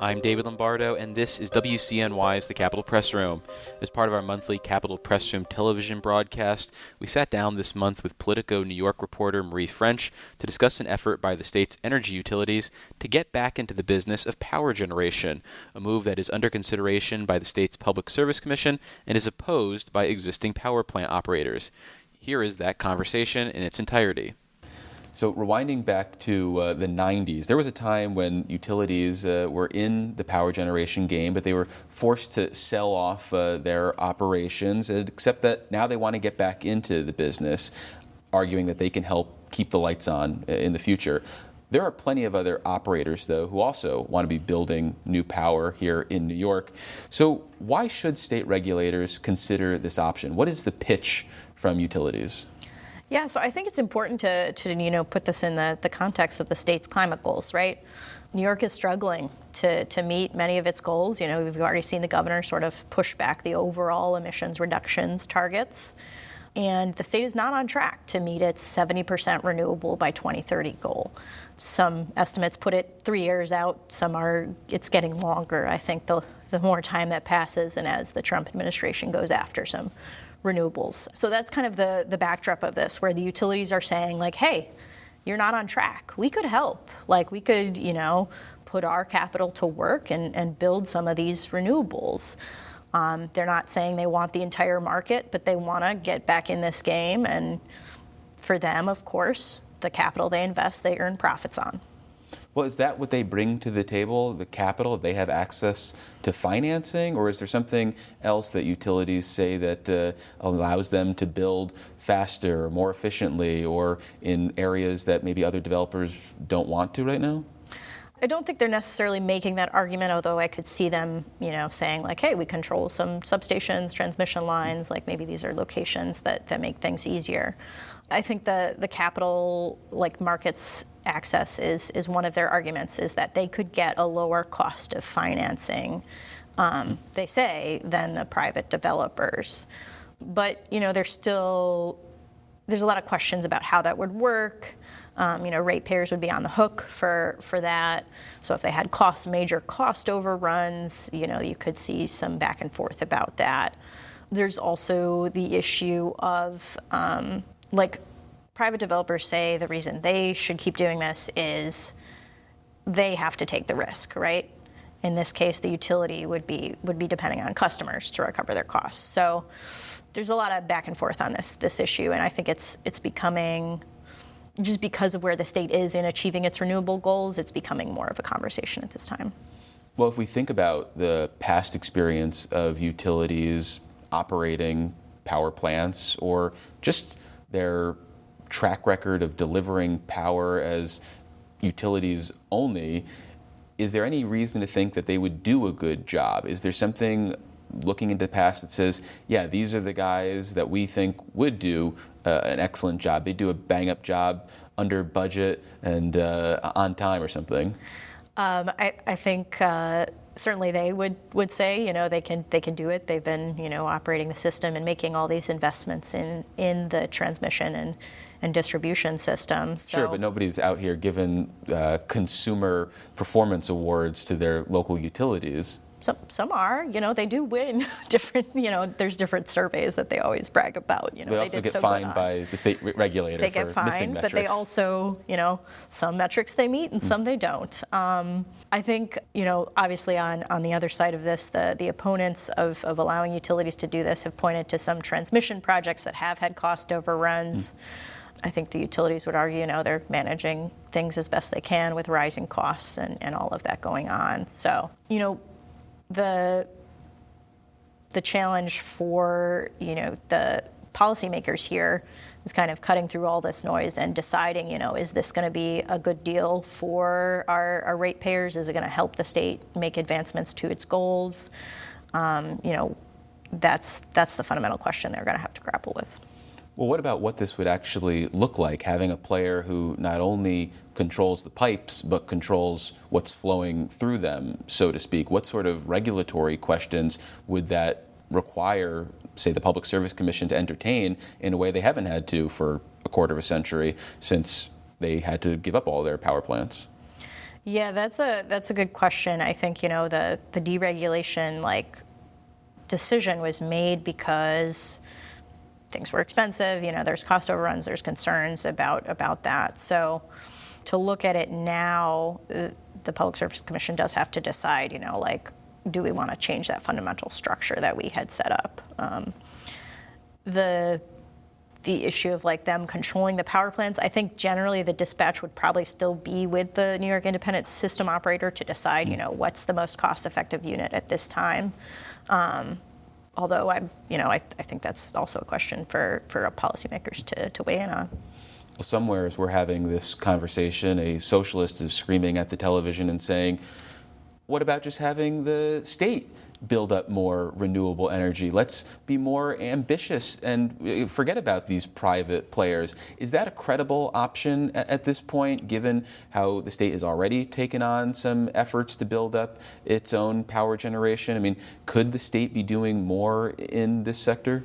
I'm David Lombardo, and this is WCNY's The Capitol Press Room. As part of our monthly Capitol Press Room television broadcast, we sat down this month with Politico New York reporter Marie French to discuss an effort by the state's energy utilities to get back into the business of power generation, a move that is under consideration by the state's Public Service Commission and is opposed by existing power plant operators. Here is that conversation in its entirety. So rewinding back to the 90s, there was a time when utilities were in the power generation game, but they were forced to sell off their operations, except that now they want to get back into the business, arguing that they can help keep the lights on in the future. There are plenty of other operators, though, who also want to be building new power here in New York. So why should state regulators consider this option? What is the pitch from utilities? Yeah, so I think it's important to put this in the context of the state's climate goals, right? New York is struggling to meet many of its goals. We've already seen the governor sort of push back the overall emissions reductions targets. And the state is not on track to meet its 70% renewable by 2030 goal. Some estimates put it 3 years out. Some are, it's getting longer. I think the more time that passes and as the Trump administration goes after some renewables. So that's kind of the backdrop of this, where the utilities are saying, like, hey, you're not on track. We could help. Like, we could, put our capital to work and build some of these renewables. They're not saying they want the entire market, but they want to get back in this game. And for them, of course, the capital they invest, they earn profits on. Well, is that what they bring to the table, the capital? They have access to financing, or is there something else that utilities say that allows them to build faster, or more efficiently, or in areas that maybe other developers don't want to right now? I don't think they're necessarily making that argument, although I could see them, saying like, hey, we control some substations, transmission lines, like maybe these are locations that make things easier. I think the capital, like markets access is one of their arguments, is that they could get a lower cost of financing, they say, than the private developers. But, there's a lot of questions about how that would work. Ratepayers would be on the hook for that. So if they had major cost overruns, you could see some back and forth about that. There's also the issue of, private developers say the reason they should keep doing this is they have to take the risk, right? In this case, the utility would be depending on customers to recover their costs. So there's a lot of back and forth on this issue, and I think it's becoming, just because of where the state is in achieving its renewable goals, it's becoming more of a conversation at this time. Well, if we think about the past experience of utilities operating power plants, or just their track record of delivering power as utilities only, is there any reason to think that they would do a good job? Is there something looking into the past that says, yeah, these are the guys that we think would do an excellent job? They do a bang-up job under budget and on time or something. I think certainly they would say, they can do it. They've been, operating the system and making all these investments in the transmission and distribution system. So. Sure, but nobody's out here giving consumer performance awards to their local utilities. Some are, they do win different, there's different surveys that they always brag about. They also get fined by the state regulator for missing metrics. They get fined, but they also, some metrics they meet and some they don't. I think, obviously on the other side of this, the opponents of allowing utilities to do this have pointed to some transmission projects that have had cost overruns. I think the utilities would argue, they're managing things as best they can with rising costs and all of that going on. So, the challenge for, the policymakers here is kind of cutting through all this noise and deciding, is this going to be a good deal for our ratepayers? Is it going to help the state make advancements to its goals? That's the fundamental question they're going to have to grapple with. Well, what about what this would actually look like, having a player who not only controls the pipes, but controls what's flowing through them, so to speak? What sort of regulatory questions would that require, say, the Public Service Commission to entertain in a way they haven't had to for a quarter of a century, since they had to give up all their power plants? Yeah, that's a good question. I think, the deregulation decision was made because things were expensive. There's cost overruns, there's concerns about that. So to look at it now, the Public Service Commission does have to decide, do we want to change that fundamental structure that we had set up? The issue of them controlling the power plants, I think generally the dispatch would probably still be with the New York Independent System Operator to decide, what's the most cost-effective unit at this time. Although I think that's also a question for policymakers to weigh in on. Well, somewhere as we're having this conversation, a socialist is screaming at the television and saying, what about just having the state build up more renewable energy? Let's be more ambitious and forget about these private players. Is that a credible option at this point, given how the state has already taken on some efforts to build up its own power generation? I mean, could the state be doing more in this sector?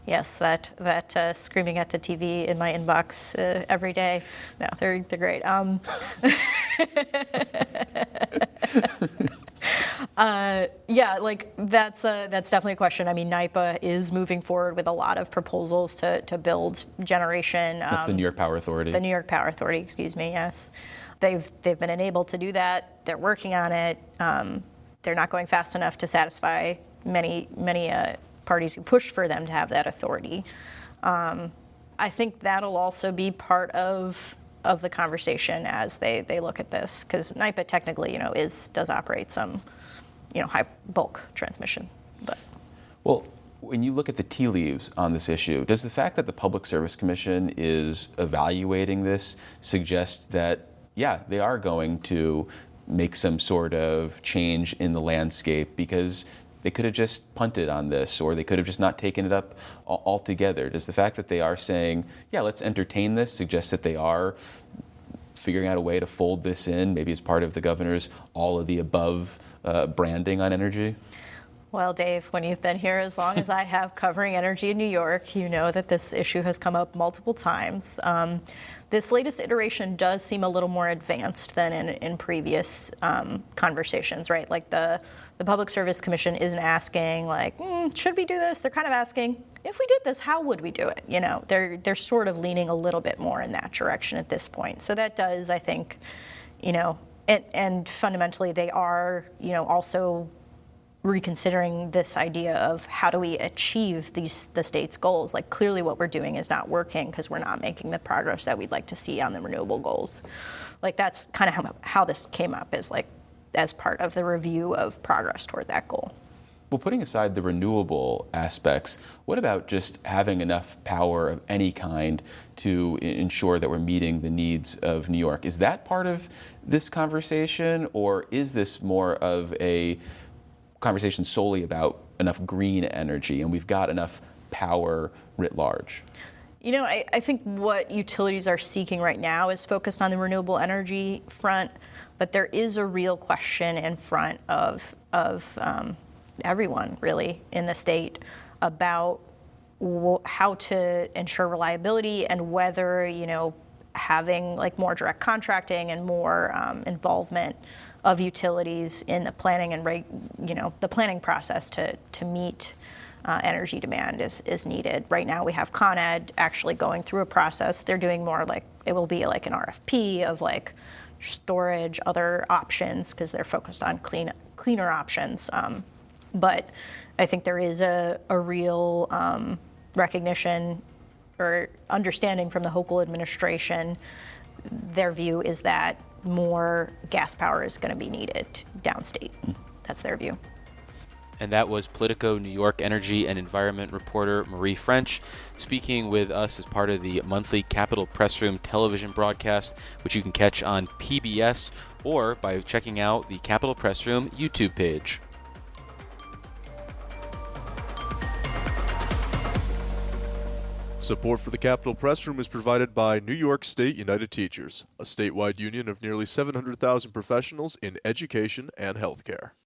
Yes, that screaming at the TV in my inbox every day. No, they're great. That's definitely a question. I mean, NYPA is moving forward with a lot of proposals to build generation. That's the New York Power Authority. The New York Power Authority, excuse me. Yes, they've been enabled to do that. They're working on it. They're not going fast enough to satisfy many parties who pushed for them to have that authority. I think that'll also be part of the conversation as they look at this, because NYPA technically, does operate some, high bulk transmission. But well, when you look at the tea leaves on this issue, does the fact that the Public Service Commission is evaluating this suggest that, yeah, they are going to make some sort of change in the landscape? Because they could have just punted on this, or they could have just not taken it up altogether. Does the fact that they are saying, yeah, let's entertain this, suggest that they are figuring out a way to fold this in, maybe as part of the governor's all of the above branding on energy? Well, Dave, when you've been here as long as I have covering energy in New York, you know that this issue has come up multiple times. This latest iteration does seem a little more advanced than in previous conversations, right? Like the Public Service Commission isn't asking should we do this? They're kind of asking, if we did this, how would we do it? They're sort of leaning a little bit more in that direction at this point. So that does, I think, and fundamentally they are, also reconsidering this idea of how do we achieve the state's goals. Clearly what we're doing is not working because we're not making the progress that we'd like to see on the renewable goals. That's kind of how this came up, is as part of the review of progress toward that goal. Well, putting aside the renewable aspects, what about just having enough power of any kind to ensure that we're meeting the needs of New York? Is that part of this conversation, or is this more of a conversation solely about enough green energy and we've got enough power writ large? I think what utilities are seeking right now is focused on the renewable energy front, but there is a real question in front of everyone really in the state about how to ensure reliability, and whether having more direct contracting and more involvement of utilities in the planning and the planning process to meet energy demand is needed. Right now we have Con Ed actually going through a process. They're doing more it will be an RFP of storage, other options, because they're focused on cleaner options. But I think there is a real recognition or understanding from the Hochul administration. Their view is that more gas power is going to be needed downstate. That's their view. And that was Politico New York energy and environment reporter Marie French speaking with us as part of the monthly Capitol Press Room television broadcast, which you can catch on PBS or by checking out the Capitol Press Room YouTube page. Support for the Capitol Press Room is provided by New York State United Teachers, a statewide union of nearly 700,000 professionals in education and healthcare.